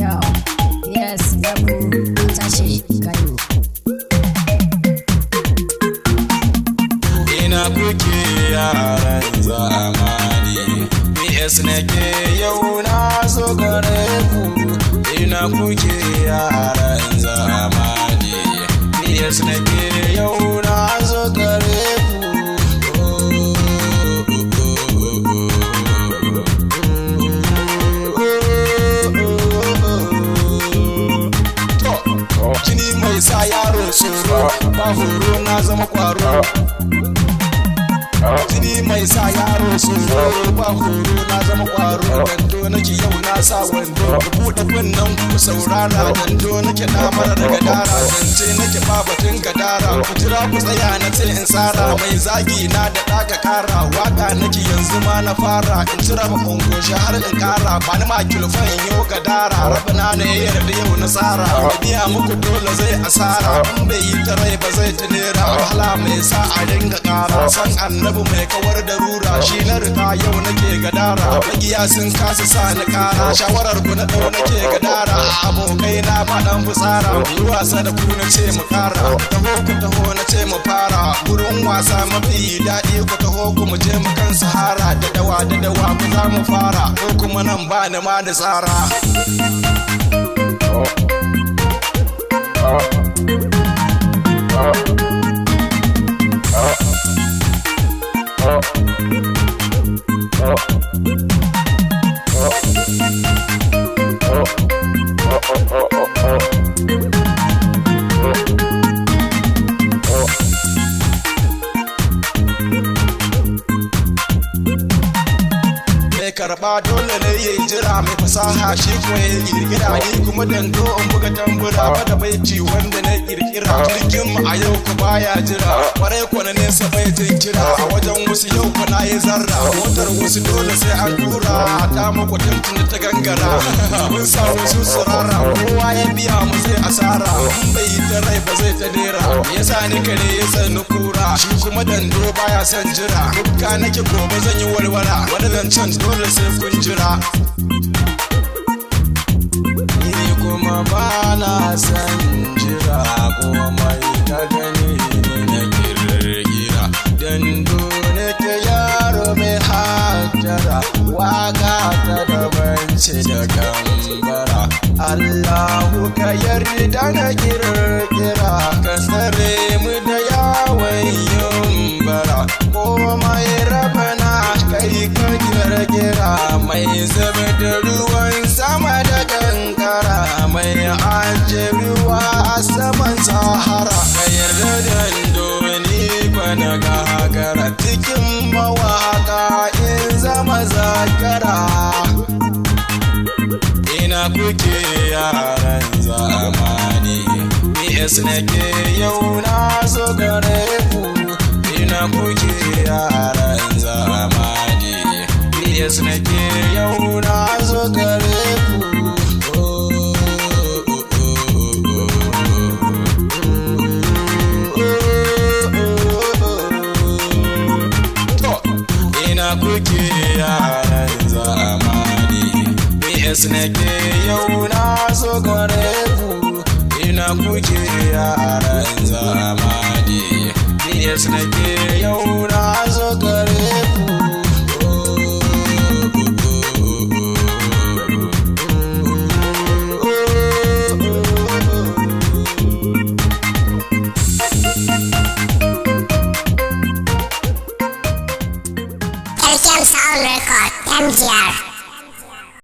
Yo, yes, Yaku, tashi kayo. Ina kuke yaran zamani, PS nake yau na zo gare ku. Ina kuke yaran zamani, PS nake yau na zo gare ku. Jini mai sa yaro tsoro, ba horo na zama kwaro. Jini mai sa yaro tsoro, ba horo na zama kwaro. Dando nake yau na sa wando, ku buɗe kunnen ku saurara. Dando nake damar daga dara, zance nake ba batun gadara. Ku jira ku tsaya na ce in tsara, mai zagi na da ɗaka kara. Waka nake yanzu ma na fara, in cira ba kongoshi har in kara. Ba ni ma kilfan yau gadara, rabana ne yarda yau na tsara. Biya muku dole zai asara, in bai yi ta rai ba zai ta nera. Wahala mai sa a dinga kara, san annabi mai kawar da rura. Shi na rika yau nake gadara, magiya sun kasa sa ni kara. Shawarar ku na ɗau nake gadara, abokai na faɗan fitsara. Yi wasa da ku na ce mu kara, taho ku taho na ce mu fara. Gurin wasa mafi daɗi ku taho ku mu je mu kan sahara. Da dawa ku za mu fara, ko kuma nan ba ni ma da tsara. Karba dole ne yayi jira, mai fasaha shi ko ya kirkira. Ni kuma dando in buga tambura, bada baiti wanda na kirkira. Jirgin mu a yau ku baya jira, kwarai ko na nesa bai jinkira. A wajen wasu yau ku na yi zarra, motar wasu dole sai an tura. Ta muku tuntun ta gangara, mun sa wasu surara. Kowa ya biya mu sai asara, in bai yi ta rai ba zai ta nera. Yasa ni kare ya sani kura, shi kuma dando baya son jira. Dukka nake gobe zan yi walwala, wani zancen dole sai kun jira. Ni kuma ba na san jira, kuma mai ta gani ni na kirkira. Dando nake yaro mai hajjara, waka ta daban ce da gambara. Allahu ka yarda na kirkira, ka tsare mu da yawon yin bara. Komai rabana kai ka kirkira, mai zama da ruwan sama da kankara. Mai ajiye ruwa a saman sahara, ka yarda Dando ni ba na gagara. Cikin mawaka in zama zakara. Ina kuke yaran zamani, PS nake yau na zo gare ku. Ina kuke yaran zamani, PS nake yau na zo gare ku. Ina kuke yaran zamani, PS nake yau na zo gare ku. Ina kuke yaran zamani, PS nake yau na zo gare ku. Sound Record, MGR.